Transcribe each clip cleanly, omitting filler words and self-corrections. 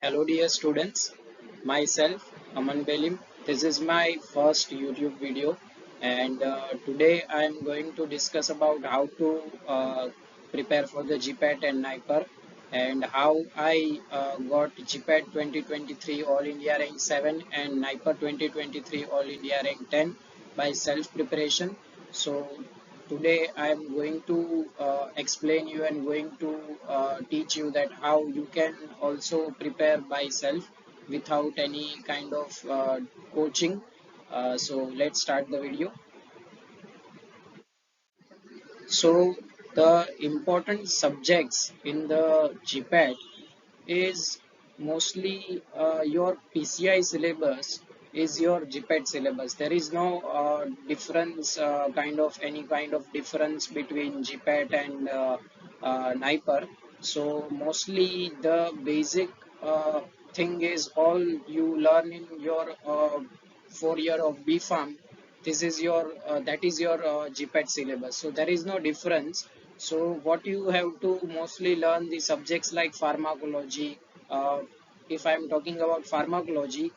Hello, dear students. Myself, Aman Belim. This is my first YouTube video, and today I am going to discuss about how to prepare for the GPAT and NIPER, and how I got GPAT 2023 All India Rank 7 and NIPER 2023 All India Rank 10 by self preparation. So today I am going to explain you and going to teach you that how you can also prepare by self without any kind of coaching. So let's start the video. So the important subjects in the GPAT is mostly your PCI syllabus is your GPAT syllabus. There is no difference, any kind of difference between GPAT and NIPER. So mostly the basic thing is all you learn in your 4 year of B Farm. This is your that is your GPAT syllabus. So there is no difference. So what you have to mostly learn the subjects like pharmacology. If I am talking about pharmacology,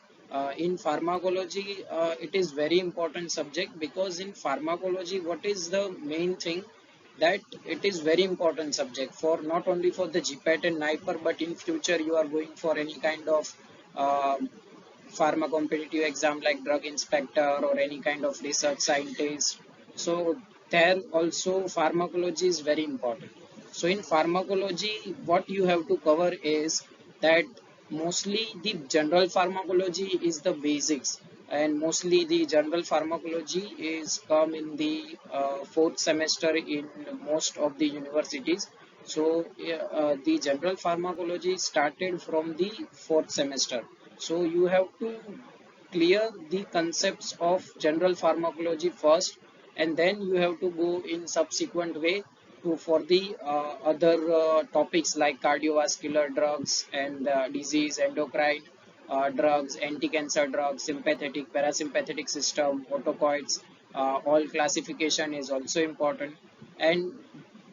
in pharmacology it is very important subject, because in pharmacology what is the main thing, that it is very important subject for not only for the GPAT and NIPER, but in future you are going for any kind of uh, pharma competitive exam like drug inspector or any kind of research scientist. So there also pharmacology is very important. So in pharmacology, what you have to cover is that mostly the general pharmacology is the basics, and mostly the general pharmacology is come in the fourth semester in most of the universities. So the general pharmacology started from the fourth semester. So you have to clear the concepts of general pharmacology first, and then you have to go in subsequent way to for the other topics like cardiovascular drugs and disease, endocrine drugs, anti-cancer drugs, sympathetic, parasympathetic system, autocoids. All classification is also important. And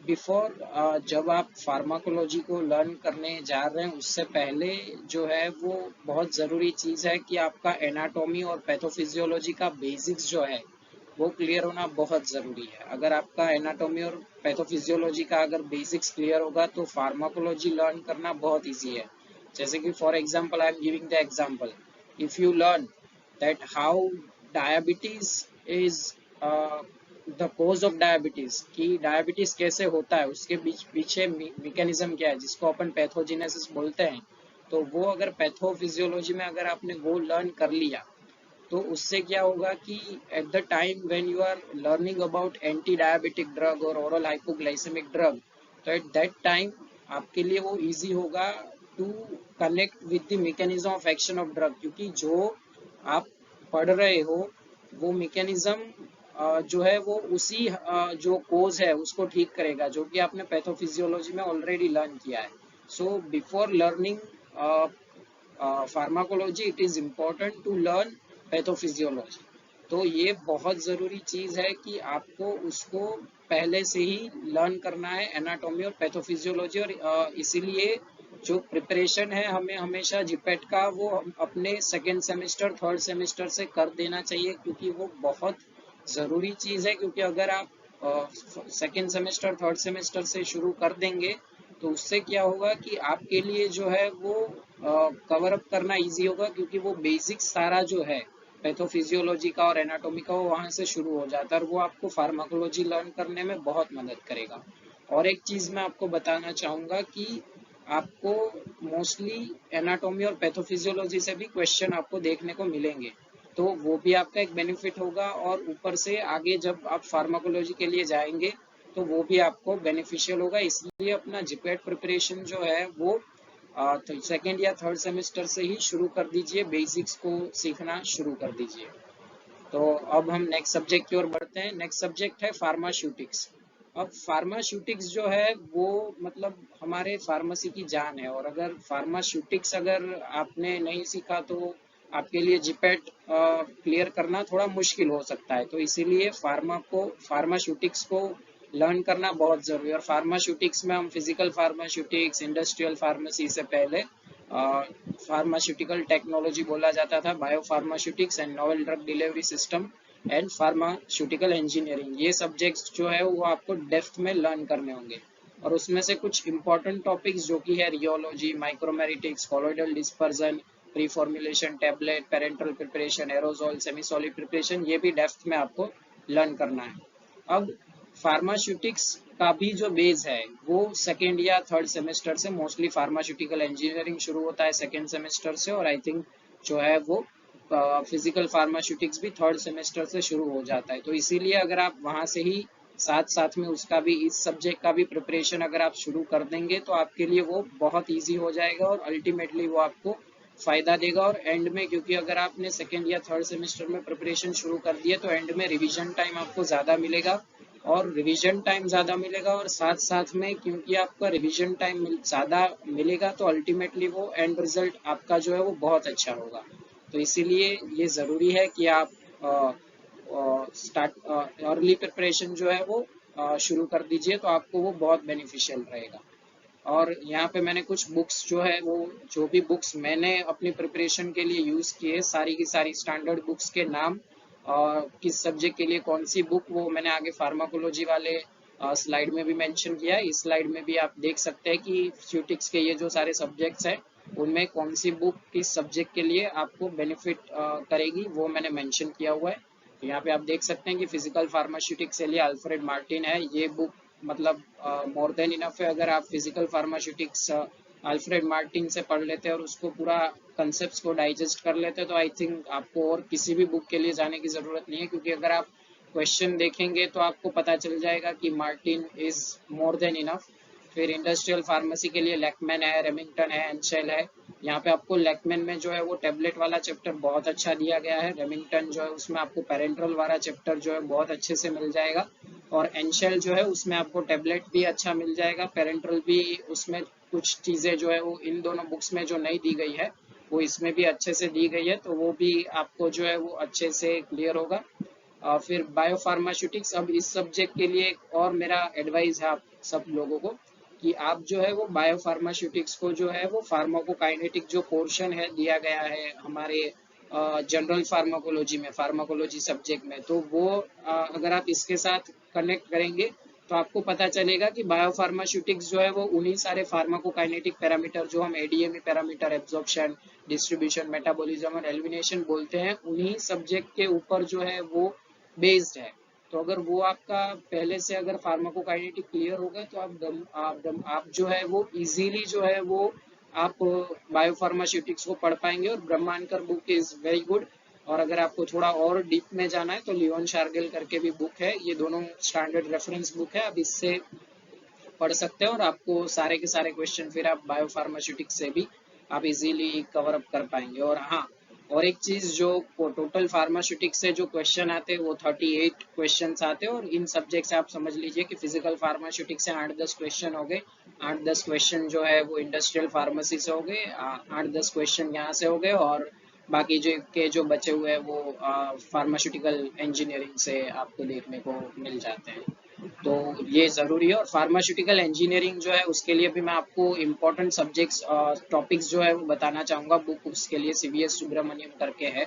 before जब आप pharmacology को learn करने जा रहे हैं, उससे पहले जो है वो बहुत ज़रूरी चीज़ है कि आपका एनाटॉमी और पैथोफिजियोलॉजी का बेसिक्स जो है वो क्लियर होना बहुत ज़रूरी है. अगर आपका एनाटॉमी और पैथोफिजियोलॉजी का अगर बेसिक्स क्लियर होगा तो फार्माकोलॉजी लर्न करना बहुत इजी है. जैसे कि for example I am giving the example, if you learn that how diabetes is the cause of diabetes, कि डायबिटीज कैसे होता है, उसके पीछे मैकेनिज्म क्या है जिसको अपन पैथोजेनेसिस बोलते हैं. तो वो अगर पैथोफिजियोलॉजी में अगर आपने वो लर्न कर लिया, तो उससे क्या होगा कि at the time when you are learning about anti diabetic drug और ओरल हाइपोग्लाइसेमिक ड्रग, तो एट दैट टाइम आपके लिए वो इजी होगा to connect with the mechanism of action of drug, क्योंकि जो आप पढ़ रहे हो वो मैकेनिज्म जो है वो उसी जो कोज है उसको ठीक करेगा, जो कि आपने पैथोफिजियोलॉजी में ऑलरेडी लर्न किया है. So before learning pharmacology it is important to learn pathophysiology. तो ये बहुत ज़रूरी चीज़ है कि आपको उसको पहले से ही लर्न करना है, एनाटॉमी और पैथोफिजियोलॉजी. और इसीलिए जो प्रिपरेशन है हमें हमेशा जीपेट का वो हम अपने सेकेंड सेमेस्टर थर्ड सेमेस्टर से कर देना चाहिए, क्योंकि वो बहुत ज़रूरी चीज़ है. क्योंकि अगर आप सेकेंड सेमेस्टर थर्ड सेमेस्टर से शुरू कर देंगे तो उससे क्या होगा कि आपके लिए जो है वो कवर अप करना इजी होगा, क्योंकि वो बेसिक सारा जो है पैथोफिजियोलॉजी का और एनाटॉमी का वो वहाँ से शुरू हो जाता है, और वो आपको फार्माकोलॉजी लर्न करने में बहुत मदद करेगा. और एक चीज़ मैं आपको बताना चाहूँगा कि आपको मोस्टली एनाटॉमी और पैथोफिजियोलॉजी से भी क्वेश्चन आपको देखने को मिलेंगे, तो वो भी आपका एक बेनिफिट होगा. और ऊपर से आगे जब आप फार्माकोलॉजी के लिए जाएंगे तो वो भी आपको बेनिफिशियल होगा. इसलिए अपना जीपेट प्रिपरेशन जो है वो सेकेंड या थर्ड सेमेस्टर से ही शुरू कर दीजिए, बेसिक्स को सीखना शुरू कर दीजिए. तो अब हम नेक्स्ट सब्जेक्ट की ओर बढ़ते हैं. नेक्स्ट सब्जेक्ट है फार्मास्यूटिक्स. अब फार्मास्यूटिक्स जो है वो मतलब हमारे फार्मेसी की जान है, और अगर फार्मास्यूटिक्स अगर आपने नहीं सीखा तो आपके लिए जीपेट क्लियर करना थोड़ा मुश्किल हो सकता है. तो इसीलिए फार्मास्यूटिक्स को लर्न करना बहुत ज़रूरी है. और फार्मास्यूटिक्स में हम फिजिकल फार्मास्यूटिक्स, इंडस्ट्रियल फार्मेसी से पहले फार्मास्यूटिकल टेक्नोलॉजी बोला जाता था, bio pharmaceutics and novel drug delivery system and pharmaceutical engineering. ये सब्जेक्ट्स जो है वो आपको डेप्थ में लर्न करने होंगे, और उसमें से कुछ इंपॉर्टेंट टॉपिक्स जो कि है rheology, micromeritics, colloidal dispersion, pre formulation, tablet, parental preparation, aerosol, semi solid preparation, ये भी डेप्थ में आपको लर्न करना है। अब फार्मास्यूटिक्स का भी जो बेस है वो सेकेंड या थर्ड सेमेस्टर से, मोस्टली फार्मास्यूटिकल इंजीनियरिंग शुरू होता है सेकेंड सेमेस्टर से, और आई थिंक जो है वो फिजिकल फार्मास्यूटिक्स भी थर्ड सेमेस्टर से शुरू हो जाता है। तो इसीलिए अगर आप वहां से ही साथ साथ में उसका भी, इस सब्जेक्ट का भी प्रिपरेशन अगर आप शुरू कर देंगे तो आपके लिए वो बहुत ईजी हो जाएगा और अल्टीमेटली वो आपको फायदा देगा। और एंड में, क्योंकि अगर आपने सेकेंड या थर्ड सेमेस्टर में प्रिपरेशन शुरू कर दिया तो एंड में रिवीजन टाइम आपको ज़्यादा मिलेगा, और रिवीजन टाइम ज़्यादा मिलेगा और साथ साथ में क्योंकि आपका रिवीजन टाइम ज़्यादा मिलेगा तो अल्टीमेटली वो एंड रिजल्ट आपका जो है वो बहुत अच्छा होगा। तो इसीलिए ये ज़रूरी है कि आप स्टार्ट अर्ली प्रिपरेशन जो है वो शुरू कर दीजिए, तो आपको वो बहुत बेनिफिशियल रहेगा। और यहाँ पे मैंने कुछ बुक्स जो है वो, जो भी बुक्स मैंने अपनी प्रिपरेशन के लिए यूज़ किए, सारी की सारी स्टैंडर्ड बुक्स के नाम और किस सब्जेक्ट के लिए कौन सी बुक, वो मैंने आगे फार्माकोलॉजी वाले स्लाइड में भी मेंशन किया है। इस स्लाइड में भी आप देख सकते हैं कि फ्यूटिक्स के ये जो सारे सब्जेक्ट्स हैं उनमें कौन सी बुक किस सब्जेक्ट के लिए आपको बेनिफिट करेगी, वो मैंने मेंशन किया हुआ है। तो यहाँ पे आप देख सकते हैं कि फिजिकल फार्मास्यूटिक्स के लिए अल्फ्रेड मार्टिन है, ये बुक मतलब मोर देन इनफ है। अगर आप फिजिकल फार्मास्यूटिक्स अल्फ्रेड मार्टिन से पढ़ लेते हैं और उसको पूरा कंसेप्ट को डाइजेस्ट कर लेते हैं तो आई थिंक आपको और किसी भी बुक के लिए जाने की ज़रूरत नहीं है, क्योंकि अगर आप क्वेश्चन देखेंगे तो आपको पता चल जाएगा कि Martin is more than enough. फिर इंडस्ट्रियल फार्मेसी के लिए लैकमैन है, रेमिंगटन है, एनशेल है। यहाँ पे आपको लैकमैन में जो है वो टेबलेट वाला चैप्टर बहुत अच्छा दिया गया है, रेमिंगटन जो है उसमें आपको पेरेंट्रल वाला चैप्टर जो है बहुत अच्छे से मिल जाएगा, और एनशेल जो है उसमें आपको टेबलेट भी अच्छा मिल जाएगा, पेरेंट्रल भी, उसमें कुछ चीज़ें जो है वो इन दोनों बुक्स में जो नहीं दी गई है वो इसमें भी अच्छे से दी गई है, तो वो भी आपको जो है वो अच्छे से क्लियर होगा। फिर बायो फार्मास्यूटिक्स, अब इस सब्जेक्ट के लिए एक और मेरा एडवाइस है आप सब लोगों को कि आप जो है वो बायो फार्मास्यूटिक्स को जो है वो फार्माकोकाइनेटिक जो पोर्शन है दिया गया है हमारे जनरल फार्माकोलॉजी में, फार्माकोलॉजी सब्जेक्ट में, तो वो अगर आप इसके साथ कनेक्ट करेंगे तो आपको पता चलेगा कि बायो फार्मास्यूटिक्स जो है वो उन्हीं सारे फार्माकोकाइनेटिक पैरामीटर जो हम ADME parameter, absorption, distribution, metabolism और एलिमिनेशन बोलते हैं, उन्हीं सब्जेक्ट के ऊपर जो है वो बेस्ड है। तो अगर वो आपका पहले से अगर फार्माकोकाइनेटिक क्लियर होगा तो आप जो है वो इजीली जो है वो आप बायो फार्मास्यूटिक्स को पढ़ पाएंगे। और ब्रह्मांकर बुक इज वेरी गुड, और अगर आपको थोड़ा और डीप में जाना है तो लियोन शार्गिल करके भी बुक है, ये दोनों स्टैंडर्ड रेफरेंस बुक है, आप इससे पढ़ सकते हैं और आपको सारे के सारे क्वेश्चन फिर आप बायो फार्मास्यूटिक्स से भी आप इजीली कवर अप कर पाएंगे। और हाँ, और एक चीज जो टोटल फार्मास्यूटिक्स से जो क्वेश्चन आते हैं वो 38 क्वेश्चन आते हैं, और इन सब्जेक्ट से आप समझ लीजिए कि फिजिकल फार्मास्यूटिक्स से 8-10 क्वेश्चन हो गए, 8-10 क्वेश्चन जो है वो इंडस्ट्रियल फार्मेसी से हो गए, 8-10 क्वेश्चन यहाँ से हो गए, और बाकी जो बचे हुए हैं वो फार्मास्यूटिकल इंजीनियरिंग से आपको देखने को मिल जाते हैं। तो ये ज़रूरी है। और फार्मास्यूटिकल इंजीनियरिंग जो है उसके लिए भी मैं आपको इम्पोर्टेंट सब्जेक्ट्स टॉपिक्स जो है वो बताना चाहूँगा। बुक उसके लिए CVS सुब्रमण्यम करके है,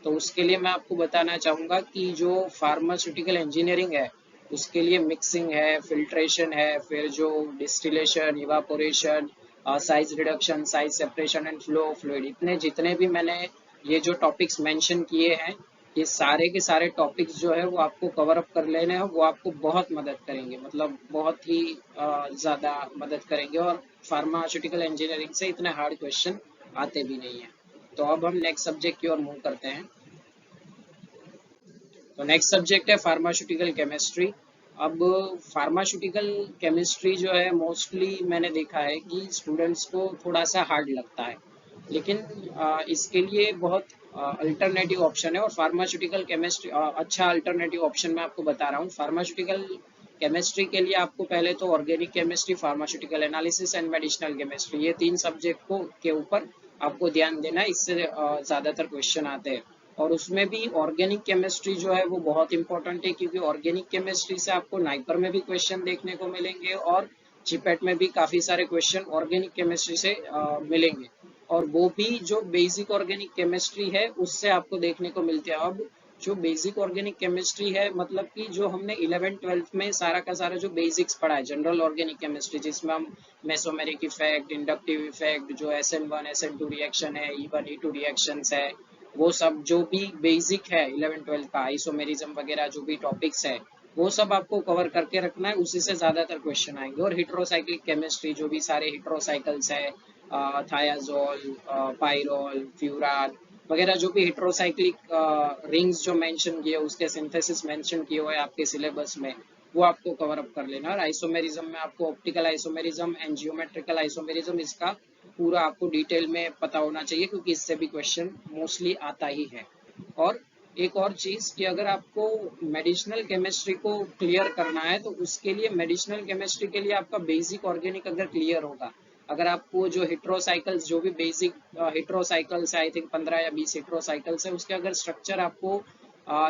तो उसके लिए मैं आपको बताना चाहूँगा कि जो फार्मास्यूटिकल इंजीनियरिंग है उसके लिए मिक्सिंग है, फिल्ट्रेशन है, फिर जो distillation, evaporation, size reduction, size separation and flow of fluid, इतने जितने भी मैंने ये जो टॉपिक्स मेंशन किए हैं, ये सारे के सारे टॉपिक्स जो है वो आपको कवर अप कर लेने हैं, वो आपको बहुत मदद करेंगे, मतलब बहुत ही ज़्यादा मदद करेंगे, और फार्मास्यूटिकल इंजीनियरिंग से इतने हार्ड क्वेश्चन आते भी नहीं हैं। तो अब हम नेक्स्ट सब्जेक्ट की ओर मूव करते हैं। तो नेक्स्ट सब्जेक्ट है फार्मास्यूटिकल केमिस्ट्री। अब फार्मास्यूटिकल केमिस्ट्री जो है मोस्टली मैंने देखा है कि स्टूडेंट्स को थोड़ा सा हार्ड लगता है, लेकिन इसके लिए बहुत अल्टरनेटिव ऑप्शन है, और फार्मास्यूटिकल केमिस्ट्री अच्छा अल्टरनेटिव ऑप्शन मैं आपको बता रहा हूँ। फार्मास्यूटिकल केमिस्ट्री के लिए आपको पहले तो organic chemistry, pharmaceutical analysis and medicinal chemistry, ये 3 सब्जेक्ट को के ऊपर आपको ध्यान देना है, इससे ज़्यादातर क्वेश्चन आते हैं। और उसमें भी ऑर्गेनिक केमिस्ट्री जो है वो बहुत इंपॉर्टेंट है, क्योंकि ऑर्गेनिक केमिस्ट्री से आपको नाइपर में भी क्वेश्चन देखने को मिलेंगे और जीपैट में भी काफ़ी सारे क्वेश्चन ऑर्गेनिक केमिस्ट्री से मिलेंगे। और वो भी जो बेसिक ऑर्गेनिक केमिस्ट्री है उससे आपको देखने को मिलती है। अब जो बेसिक ऑर्गेनिक केमिस्ट्री है मतलब कि जो हमने 11th-12th में सारा का सारा जो बेसिक्स पढ़ा है जनरल ऑर्गेनिक केमिस्ट्री, जिसमें हम मेसोमेरिक इफेक्ट, इंडक्टिव इफेक्ट, जो SN1 SN2 रिएक्शन है, E1 E2 रिएक्शंस है, वो सब जो भी बेसिक है 11th-12th का, आइसोमेरिज्म वगैरह जो भी टॉपिक्स है वो सब आपको कवर करके रखना है, उसी से ज्यादातर क्वेश्चन आएंगे। और हिट्रोसाइक्लिक केमिस्ट्री जो भी सारे हिट्रोसाइकल्स है, थायाजोल, पाइरोल, फ्यूरान वगैरह जो भी हेट्रोसाइक्लिक रिंग्स जो मेंशन किए उसके सिंथेसिस मेंशन किए हुए आपके सिलेबस में, वो आपको कवर अप कर लेना। और आइसोमेरिज्म में आपको optical isomerism and geometrical isomerism इसका पूरा आपको डिटेल में पता होना चाहिए, क्योंकि इससे भी क्वेश्चन मोस्टली आता ही है। और एक और चीज कि अगर आपको मेडिसिनल केमिस्ट्री को क्लियर करना है तो उसके लिए मेडिसिनल केमिस्ट्री के लिए आपका बेसिक ऑर्गेनिक अगर क्लियर होगा, अगर आपको जो हिट्रोसाइकल्स जो भी बेसिक हिट्रोसाइकल्स आई थिंक 15 या 20 हिट्रोसाइकल्स है उसके अगर स्ट्रक्चर आपको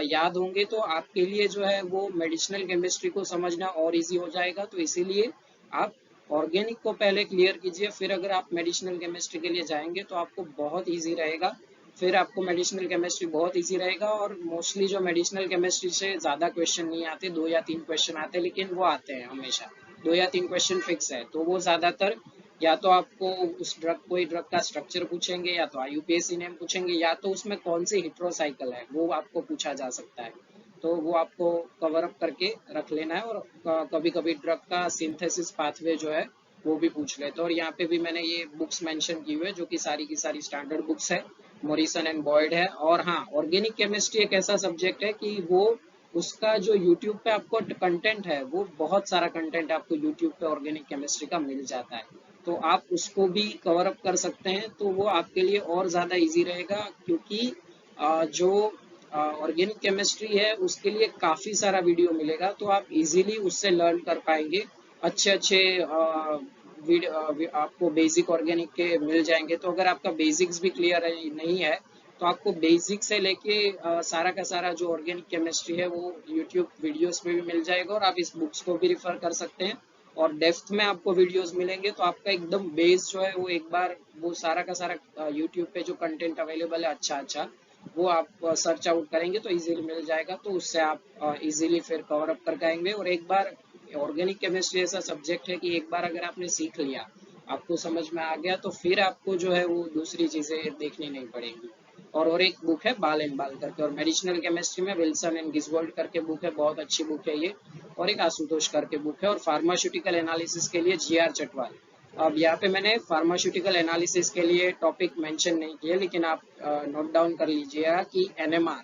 याद होंगे तो आपके लिए जो है वो मेडिसिनल केमिस्ट्री को समझना और इजी हो जाएगा। तो इसीलिए आप ऑर्गेनिक को पहले क्लियर कीजिए, फिर अगर आप मेडिसिनल केमिस्ट्री के लिए जाएंगे तो आपको बहुत इजी रहेगा। फिर आपको मेडिसिनल केमिस्ट्री बहुत इजी रहेगा। और मोस्टली जो मेडिसिनल केमिस्ट्री से ज़्यादा क्वेश्चन नहीं आते, 2 या 3 क्वेश्चन आते हैं, लेकिन वो आते हैं हमेशा, 2 या 3 क्वेश्चन फिक्स है। तो वो ज़्यादातर या तो आपको उस ड्रग, कोई ड्रग का स्ट्रक्चर पूछेंगे, या तो IUPAC नेम पूछेंगे, या तो उसमें कौन सी हिट्रोसाइकिल है वो आपको पूछा जा सकता है। तो वो आपको कवर अप करके रख लेना है। और कभी कभी ड्रग का सिंथेसिस पाथवे जो है वो भी पूछ लेते हैं। और यहाँ पे भी मैंने ये बुक्स मेंशन की हुई है जो कि सारी की सारी स्टैंडर्ड बुक्स है, मॉरिसन एंड बॉयड है। और हाँ, ऑर्गेनिक केमिस्ट्री एक ऐसा सब्जेक्ट है कि वो उसका जो यूट्यूब पे आपको कंटेंट है, वो बहुत सारा कंटेंट आपको यूट्यूब पे ऑर्गेनिक केमिस्ट्री का मिल जाता है, तो आप उसको भी कवर अप कर सकते हैं। तो वो आपके लिए और ज़्यादा इजी रहेगा, क्योंकि जो ऑर्गेनिक केमिस्ट्री है उसके लिए काफ़ी सारा वीडियो मिलेगा, तो आप इजीली उससे लर्न कर पाएंगे। अच्छे अच्छे आपको बेसिक ऑर्गेनिक के मिल जाएंगे। तो अगर आपका बेसिक्स भी क्लियर नहीं है तो आपको बेसिक से लेके सारा का सारा जो ऑर्गेनिक केमिस्ट्री है वो यूट्यूब वीडियोस में भी मिल जाएगा, और आप इस बुक्स को भी रिफर कर सकते हैं। और डेप्थ में आपको वीडियोस मिलेंगे, तो आपका एकदम बेस जो है वो एक बार वो सारा का सारा यूट्यूब पे जो कंटेंट अवेलेबल है अच्छा अच्छा, वो आप सर्च आउट करेंगे तो इजीली मिल जाएगा। तो उससे आप इजीली फिर कवर अप कर पाएंगे। और एक बार ऑर्गेनिक केमिस्ट्री ऐसा सब्जेक्ट है कि एक बार अगर आपने सीख लिया, आपको समझ में आ गया, तो फिर आपको जो है वो दूसरी चीजें देखनी नहीं पड़ेंगी। और एक बुक है बाल एंड बाल करके, और मेडिसिनल केमिस्ट्री में विल्सन एंड गिसगोल्ड करके बुक है, बहुत अच्छी बुक है ये। और एक आशुतोष करके बुक है। और फार्मास्यूटिकल एनालिसिस के लिए GR चटवाल। अब यहाँ पे मैंने फार्मास्यूटिकल एनालिसिस के लिए टॉपिक मेंशन नहीं किया, लेकिन आप नोट डाउन कर लीजिएगा कि NMR,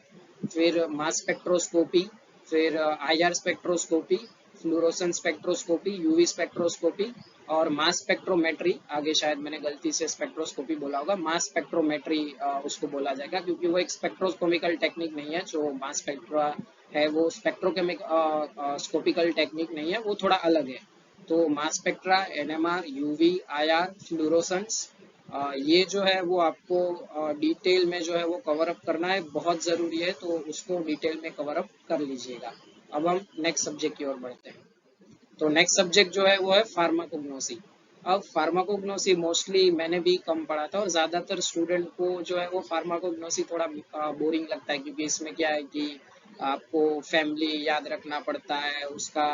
फिर मास स्पेक्ट्रोस्कोपी, फिर IR spectroscopy, fluorescence spectroscopy, UV spectroscopy, और मास स्पेक्ट्रोमेट्री। आगे शायद मैंने गलती से स्पेक्ट्रोस्कोपी बोला होगा, मास स्पेक्ट्रोमेट्री उसको बोला जाएगा, क्योंकि वो एक स्पेक्ट्रोस्कोपिकल टेक्निक नहीं है। जो मास स्पेक्ट्रा है वो स्पेक्ट्रोकेमिक स्कोपिकल टेक्निक नहीं है, वो थोड़ा अलग है। तो मास spectra, NMR, UV, IR, fluorescence, ये जो है वो आपको डिटेल में जो है वो कवर अप करना है, बहुत ज़रूरी है, तो उसको डिटेल में कवर अप कर लीजिएगा। अब हम नेक्स्ट सब्जेक्ट की ओर बढ़ते हैं। तो नेक्स्ट सब्जेक्ट जो है वो है फार्माकोग्नोसी। अब फार्माकोग्नोसी मोस्टली मैंने भी कम पढ़ा था, और ज़्यादातर स्टूडेंट को जो है वो फार्माकोग्नोसी थोड़ा बोरिंग लगता है, क्योंकि इसमें क्या है कि आपको फैमिली याद रखना पड़ता है, उसका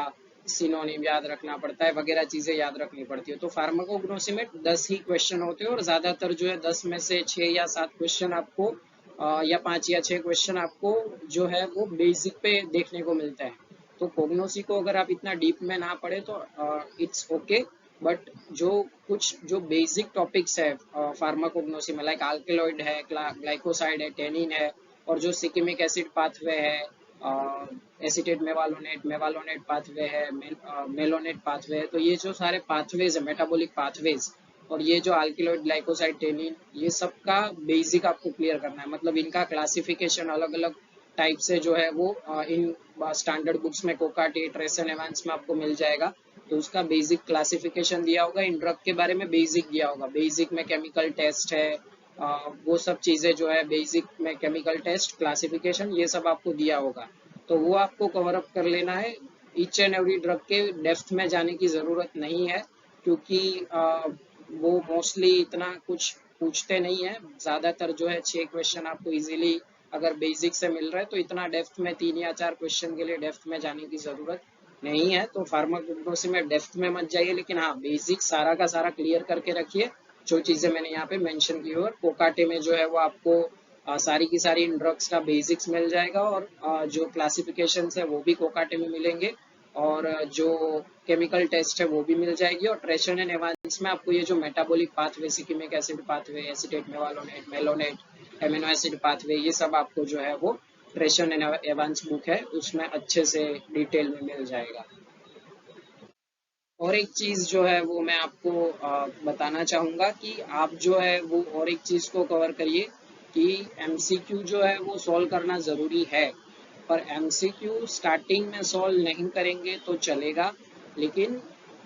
सिनोनिम याद रखना पड़ता है, वगैरह चीज़ें याद रखनी पड़ती है। तो फार्माकोग्नोसी में 10 ही क्वेश्चन होते हैं, और ज़्यादातर जो है 10 में से 6 या 7 क्वेश्चन आपको या 5 या 6 क्वेश्चन आपको जो है वो बेसिक पे देखने को मिलता है। तो कोग्नोसी को अगर आप इतना डीप में ना पढ़े तो इट्स ओके, बट जो कुछ जो बेसिक टॉपिक्स है फार्माकोग्नोसी में, लाइक अल्केलॉइड है, ग्लाइकोसाइड है, टेनिन है, और जो सिकिमिक एसिड पाथवे है, एसिटेट मेवालोनेट, मेवालोनेट पाथवे है, मेलोनेट पाथवे है, तो ये जो सारे पाथवेज है, मेटाबॉलिक पाथवेज, और ये जो अल्केलॉइड, ग्लाइकोसाइड, टेनिन, ये सब का बेसिक आपको क्लियर करना है। मतलब इनका क्लासिफिकेशन अलग अलग टाइप से जो है वो इन स्टैंडर्ड बुक्स में, कोकाटी, ट्रेसन एवांस में आपको मिल जाएगा। तो उसका बेसिक क्लासिफिकेशन दिया होगा, इन ड्रग के बारे में बेसिक दिया होगा, बेसिक में केमिकल टेस्ट है, वो सब चीज़ें जो है बेसिक में, केमिकल टेस्ट, क्लासिफिकेशन, ये सब आपको दिया होगा। तो वो आपको कवर अप कर लेना है। ईच एंड एवरी ड्रग के डेप्थ में जाने की ज़रूरत नहीं है, क्योंकि वो मोस्टली इतना कुछ पूछते नहीं है। ज़्यादातर जो है 6 क्वेश्चन आपको इजीली अगर बेसिक से मिल रहा है तो इतना डेप्थ में 3 या 4 क्वेश्चन के लिए डेप्थ में जाने की ज़रूरत नहीं है। तो फार्माकोग्नोसी में डेप्थ में मत जाइए, लेकिन हाँ बेसिक सारा का सारा क्लियर करके रखिए जो चीज़ें मैंने यहाँ पे मेंशन की। और कोकाटे में जो है वो आपको सारी की सारी इन ड्रग्स का बेसिक्स मिल जाएगा, और जो क्लासिफिकेशन है वो भी कोकाटे में मिलेंगे, और जो केमिकल टेस्ट है वो भी मिल जाएगी। और ट्रेशन एंड एवांस में आपको ये जो metabolic pathway, shikimic acid pathway, acetate mevalonate, malonate, amino acid pathway, ये सब आपको जो है वो ट्रेशन एंड एवांस बुक है उसमें अच्छे से डिटेल में मिल जाएगा। और एक चीज जो है वो मैं आपको बताना चाहूंगा कि आप जो है वो और एक चीज को कवर करिए कि एमसीक्यू जो है वो सॉल्व करना जरूरी है, पर एमसीक्यू स्टार्टिंग में सॉल्व नहीं करेंगे तो चलेगा, लेकिन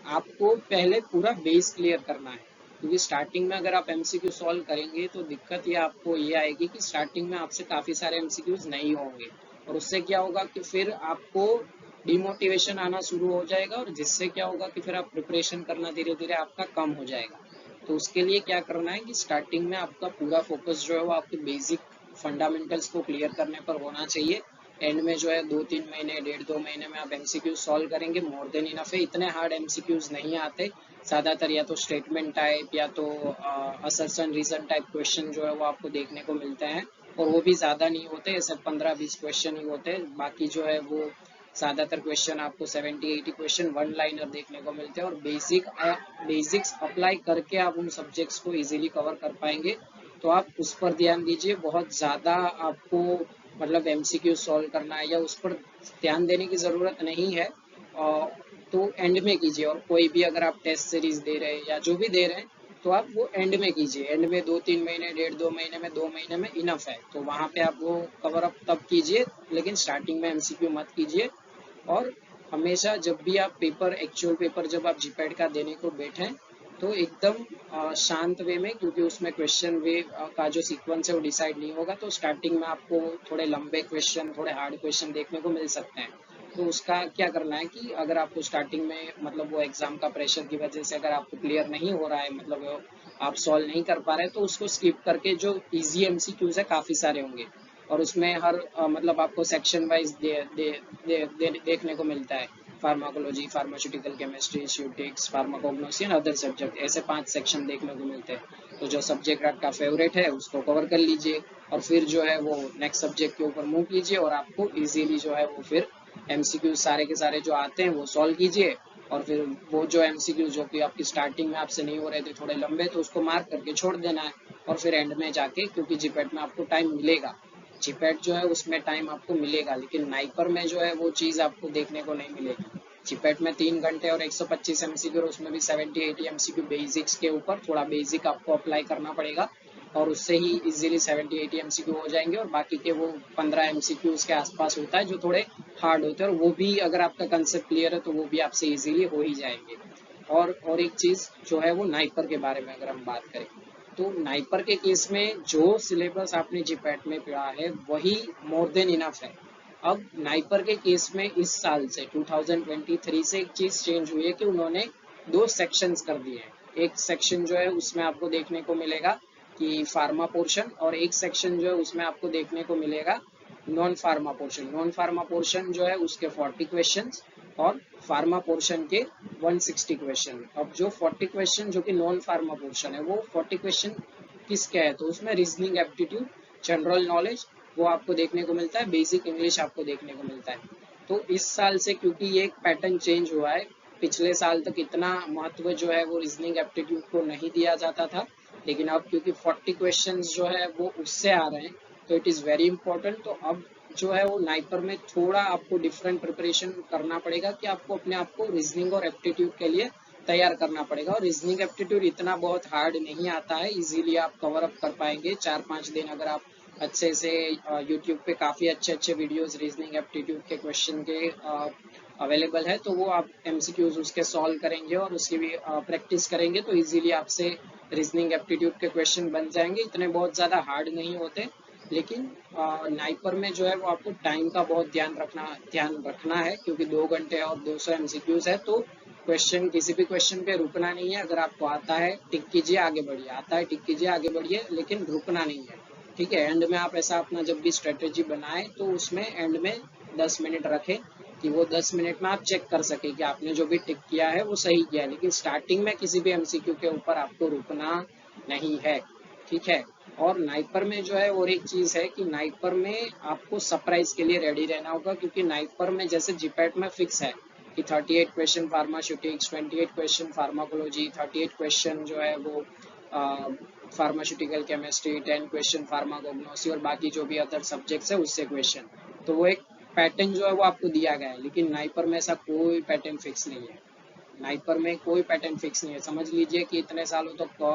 आपको पहले पूरा बेस क्लियर करना है। क्योंकि स्टार्टिंग में अगर आप एमसीक्यू सॉल्व करेंगे तो दिक्कत ये आपको ये आएगी कि स्टार्टिंग में आपसे काफी सारे एमसीक्यूज नहीं होंगे, और उससे क्या होगा कि फिर आपको डिमोटिवेशन आना शुरू हो जाएगा, और जिससे क्या होगा कि फिर आप प्रिपरेशन करना धीरे धीरे आपका कम हो जाएगा। तो उसके लिए क्या करना है कि स्टार्टिंग में आपका पूरा फोकस जो है वो आपके बेसिक फंडामेंटल्स को क्लियर करने पर होना चाहिए। एंड में जो है 2-3 महीने, 1.5-2 महीने में आप एमसीक्यूज सॉल्व करेंगे, मोर देन इनफ है। इतने हार्ड एमसीक्यूज नहीं आते, ज्यादातर या तो स्टेटमेंट टाइप या तो असर्शन रीजन टाइप क्वेश्चन जो है वो आपको देखने को मिलते हैं, और वो भी ज्यादा नहीं होते, ऐसे 15-20 क्वेश्चन ही होते हैं। बाकी जो है वो ज्यादातर क्वेश्चन आपको 70-80 क्वेश्चन वन लाइनर देखने को मिलते हैं, और बेसिक्स अप्लाई करके आप उन सब्जेक्ट्स को इजीली कवर कर पाएंगे। तो आप उस पर ध्यान दीजिए। बहुत ज़्यादा आपको मतलब एमसीक्यू सॉल्व करना है या उस पर ध्यान देने की ज़रूरत नहीं है, तो एंड में कीजिए। और कोई भी अगर आप टेस्ट सीरीज दे रहे हैं या जो भी दे रहे हैं तो आप वो एंड में कीजिए। एंड में 2-3 महीने, 1.5-2 महीने में, 2 महीने में इनफ है, तो वहाँ पे आप वो कवर अप तब कीजिए, लेकिन स्टार्टिंग में एमसीक्यू मत कीजिए। और हमेशा जब भी आप पेपर, एक्चुअल पेपर जब आप जीपैट का देने को बैठें तो एकदम शांत वे में, क्योंकि उसमें क्वेश्चन वे का जो सीक्वेंस है वो डिसाइड नहीं होगा, तो स्टार्टिंग में आपको थोड़े लंबे क्वेश्चन, थोड़े हार्ड क्वेश्चन देखने को मिल सकते हैं। तो उसका क्या करना है कि अगर आपको स्टार्टिंग में मतलब वो एग्जाम का प्रेशर की वजह से अगर आपको क्लियर नहीं हो रहा है, मतलब आप सॉल्व नहीं कर पा रहे, तो उसको स्किप करके जो इजी एमसीक्यूज है काफी सारे होंगे, और उसमें हर मतलब आपको सेक्शन वाइज देखने को मिलता है। Pharmacology, pharmaceutical chemistry, ceutics, pharmacognosy and other subject, ऐसे 5 सेक्शन देखने को मिलते हैं। तो जो सब्जेक्ट आपका फेवरेट है उसको कवर कर लीजिए, और फिर जो है वो नेक्स्ट सब्जेक्ट के ऊपर मूव कीजिए, और आपको इजीली जो है वो फिर एमसीक्यू सारे के सारे जो आते हैं वो सॉल्व कीजिए। और फिर वो जो एमसीक्यू जो कि आपकी स्टार्टिंग में आपसे नहीं हो रहे थे थोड़े लंबे, तो उसको मार्क करके छोड़ देना है। और फिर एंड में जाके, क्योंकि जीपैट में आपको टाइम मिलेगा, जीपैट जो है उसमें टाइम आपको मिलेगा, लेकिन नाइपर में जो है वो चीज़ आपको देखने को नहीं मिलेगी। जीपैट में 3 घंटे और 125 एमसीक्यू, और उसमें भी 70-80 एमसीक्यू बेसिक्स के ऊपर, थोड़ा बेसिक आपको अप्लाई करना पड़ेगा, और उससे ही इजीली 70-80 एमसीक्यू हो जाएंगे। और बाकी के वो 15 एमसीक्यू के आसपास होता है जो थोड़े हार्ड होते हैं, और वो भी अगर आपका कंसेप्ट क्लियर है तो वो भी आपसे इजीली हो ही जाएंगे। और एक चीज़ जो है वो नाइपर के बारे में अगर हम बात करें, तो नाइपर के केस में जो सिलेबस आपने जीपैट में पढ़ा है वही मोर देन इनफ है। अब नाइपर के केस में इस साल से 2023 से एक चीज चेंज हुई है कि उन्होंने 2 सेक्शंस कर दिए हैं। एक सेक्शन जो है उसमें आपको देखने को मिलेगा कि फार्मा पोर्शन, और एक सेक्शन जो है उसमें आपको देखने को मिलेगा non pharma portion. Non pharma portion जो है उसके 40 क्वेश्चंस, और फार्मा पोर्शन के 160 क्वेश्चन। अब जो 40 क्वेश्चन जो कि नॉन फार्मा पोर्शन है, वो 40 क्वेश्चन किसके है, तो उसमें रीजनिंग, एप्टीट्यूड, जनरल नॉलेज वो आपको देखने को मिलता है, बेसिक इंग्लिश आपको देखने को मिलता है। तो इस साल से क्योंकि ये एक पैटर्न चेंज हुआ है, पिछले साल तक इतना महत्व जो है वो रीजनिंग एप्टीट्यूड को नहीं दिया जाता था, लेकिन अब क्योंकि 40 क्वेश्चंस जो है वो उससे आ रहे हैं, तो इट इज़ वेरी इंपॉर्टेंट। तो अब जो है वो नाइपर में थोड़ा आपको डिफरेंट प्रिपरेशन करना पड़ेगा कि आपको अपने आप को रीजनिंग और एप्टीट्यूड के लिए तैयार करना पड़ेगा। और रीजनिंग एप्टीट्यूड इतना बहुत हार्ड नहीं आता है, इजीली आप कवर अप कर पाएंगे 4-5 दिन अगर आप अच्छे से यूट्यूब पे काफ़ी अच्छे अच्छे वीडियोस रीजनिंग एप्टीट्यूड के क्वेश्चन के अवेलेबल है, तो वो आप एमसीक्यूज उसके सॉल्व करेंगे और उसकी भी प्रैक्टिस करेंगे, तो इजीली आपसे रीजनिंग एप्टीट्यूड के क्वेश्चन बन जाएंगे। इतने बहुत ज़्यादा हार्ड नहीं होते, लेकिन नाइपर में जो है वो आपको टाइम का बहुत ध्यान रखना है, क्योंकि 2 घंटे और 200 एमसीक्यूज है, तो क्वेश्चन, किसी भी क्वेश्चन पे रुकना नहीं है। अगर आपको आता है टिक कीजिए, आगे बढ़िए, आता है टिक कीजिए, आगे बढ़िए, लेकिन रुकना नहीं है। ठीक है, एंड में आप ऐसा अपना जब भी स्ट्रेटेजी बनाए तो उसमें एंड में 10 मिनट रखें कि वो 10 मिनट में आप चेक कर सके कि आपने जो भी टिक किया है वो सही किया है। लेकिन स्टार्टिंग में किसी भी एमसीक्यू के ऊपर आपको रुकना नहीं है। ठीक है। और नाइपर में जो है और एक चीज है कि नाइपर में आपको सरप्राइज के लिए रेडी रहना होगा, क्योंकि नाइपर में जैसे जीपैट में फिक्स है कि 38 question pharmaceutics, 28 question pharmacology, 38 question जो है वो फार्मास्यूटिकल केमिस्ट्री, 10 क्वेश्चन फार्माकोग्नोसी और बाकी जो भी अदर सब्जेक्ट्स है उससे क्वेश्चन। तो वो एक पैटर्न जो है वो आपको दिया गया है। लेकिन नाइपर में ऐसा कोई पैटर्न फिक्स नहीं है। नाइपर में कोई पैटर्न फिक्स नहीं है। समझ लीजिए कि इतने सालों तक तो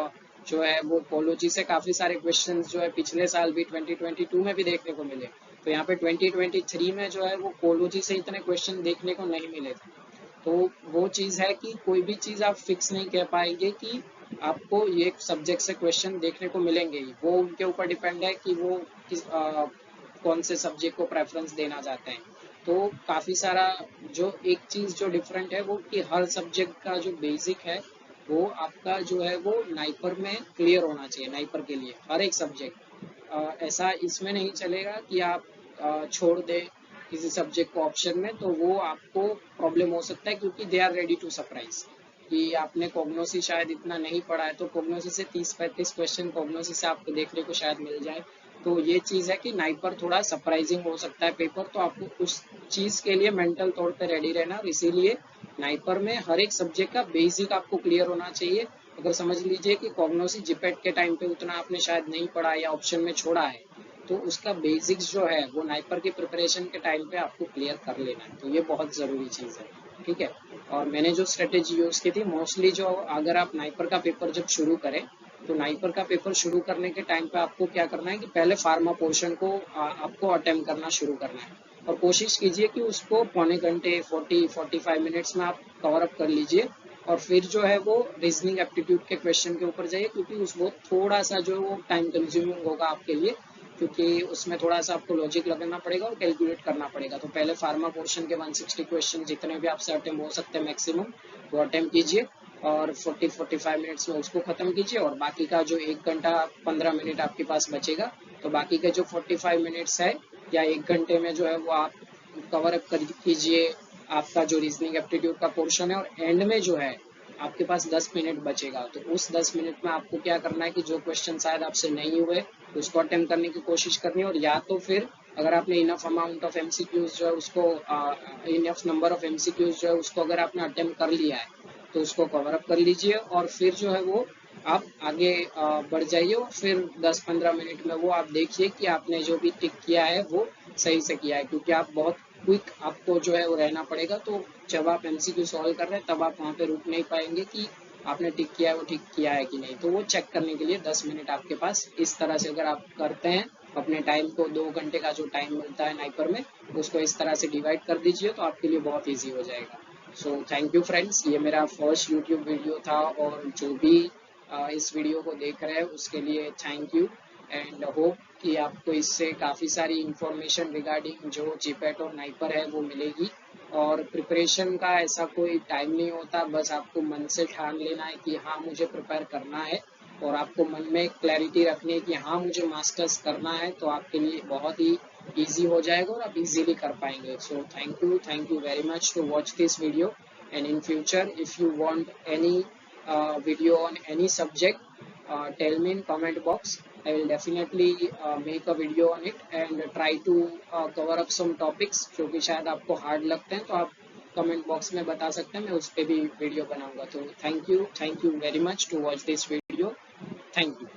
जो है वो कोलोजी से काफी सारे क्वेश्चंस जो है पिछले साल भी 2022 में भी देखने को मिले। तो यहाँ पे 2023 में जो है वो कोलोजी से इतने क्वेश्चन देखने को नहीं मिले थे। तो वो चीज है कि कोई भी चीज आप फिक्स नहीं कह पाएंगे कि आपको ये सब्जेक्ट से क्वेश्चन देखने को मिलेंगे ही। वो उनके ऊपर डिपेंड है कि वो कौन से सब्जेक्ट को प्रेफरेंस देना चाहते हैं। तो काफी सारा जो एक चीज जो डिफरेंट है वो कि हर सब्जेक्ट का जो बेसिक है वो आपका जो है वो नाइपर में क्लियर होना चाहिए। नाइपर के लिए हर एक सब्जेक्ट, ऐसा इसमें नहीं चलेगा कि आप छोड़ दे किसी सब्जेक्ट को ऑप्शन में, तो वो आपको प्रॉब्लम हो सकता है, क्योंकि they are ready to surprise कि आपने कोग्नोसी शायद इतना नहीं पढ़ा है तो कोग्नोसी से 30-35 क्वेश्चन कोग्नोसी से आपको देखने को शायद मिल जाए। तो ये चीज है कि नाइपर थोड़ा सरप्राइजिंग हो सकता है पेपर, तो आपको उस चीज के लिए मेंटल तौर पे रेडी रहना। और इसीलिए नाइपर में हर एक सब्जेक्ट का बेसिक आपको क्लियर होना चाहिए। अगर समझ लीजिए कि कॉग्नोसी जिपेट के टाइम पे उतना आपने शायद नहीं पढ़ा या ऑप्शन में छोड़ा है, तो उसका बेसिक्स जो है वो नाइपर की प्रिपरेशन के टाइम पे आपको क्लियर कर लेना है। तो ये बहुत ज़रूरी चीज़ है। ठीक है। और मैंने जो स्ट्रेटेजी यूज़ की थी मोस्टली, जो अगर आप नाइपर का पेपर जब शुरू करें तो नाइपर का पेपर शुरू करने के टाइम पे आपको क्या करना है कि पहले फार्मा पोर्शन को आपको अटेम्प्ट करना शुरू करना है। और कोशिश कीजिए कि उसको पौने घंटे 40-45 मिनट्स में आप कवर अप कर लीजिए। और फिर जो है वो रीजनिंग एप्टीट्यूड के क्वेश्चन के ऊपर जाइए, क्योंकि उस वो थोड़ा सा जो वो टाइम कंज्यूमिंग होगा आपके लिए, क्योंकि उसमें थोड़ा सा आपको लॉजिक लगाना पड़ेगा और कैलकुलेट करना पड़ेगा। तो पहले फार्मा पोर्शन के 160 क्वेश्चन जितने भी आपसे अटेम्प्ट हो सकते हैं मैक्सिमम, वो अटेम्प्ट कीजिए और 40-45 मिनट्स में उसको खत्म कीजिए। और बाकी का जो 1 घंटा 15 मिनट आपके पास बचेगा, तो बाकी के जो 45 मिनट्स है या 1 घंटे में जो है वो आप कवर अप कर कीजिए आपका जो रीजनिंग एप्टीट्यूड का पोर्शन है। और एंड में जो है आपके पास 10 मिनट बचेगा, तो उस 10 मिनट में आपको क्या करना है कि जो क्वेश्चन शायद आपसे नहीं हुए उसको अटेम्प्ट करने की कोशिश करनी है। और या तो फिर अगर आपने इनफ अमाउंट ऑफ एमसीक्यूज जो है उसको इनफ नंबर ऑफ एमसीक्यूज जो है उसको अगर आपने अटेम्प्ट कर लिया है तो उसको कवर अप कर लीजिए। और फिर जो है वो आप आगे बढ़ जाइए। और फिर 10-15 मिनट में वो आप देखिए कि आपने जो भी टिक किया है वो सही से किया है, क्योंकि आप बहुत क्विक आपको जो है वो रहना पड़ेगा। तो जब आप एमसीक्यू सॉल्व कर रहे हैं तब आप वहाँ पे रुक नहीं पाएंगे कि आपने टिक किया है वो ठीक किया है कि नहीं। तो वो चेक करने के लिए 10 मिनट आपके पास इस तरह से अगर आप करते हैं, अपने टाइम को 2 घंटे का जो टाइम मिलता है नाइपर में उसको इस तरह से डिवाइड कर दीजिए, तो आपके लिए बहुत ईजी हो जाएगा। सो थैंक यू फ्रेंड्स, ये मेरा फर्स्ट यूट्यूब वीडियो था। और जो भी इस वीडियो को देख रहे हैं उसके लिए थैंक यू। एंड होप कि आपको इससे काफ़ी सारी इंफॉर्मेशन रिगार्डिंग जो जीपैट और नाइपर है वो मिलेगी। और प्रिपरेशन का ऐसा कोई टाइम नहीं होता, बस आपको मन से ठान लेना है कि हाँ मुझे प्रिपेयर करना है, और आपको मन में क्लैरिटी रखनी है कि हाँ मुझे मास्टर्स करना है, तो आपके लिए बहुत ही इजी हो जाएगा और आप इजीली कर पाएंगे। So thank you very much to watch this video. And in future if you want any video on any subject, tell me in comment box. I will definitely make a video on it and try to cover up some topics जो कि शायद आपको hard लगते हैं, तो आप comment box में बता सकते हैं, मैं उस पर भी वीडियो बनाऊंगा। तो thank you very much to watch this video. Thank you.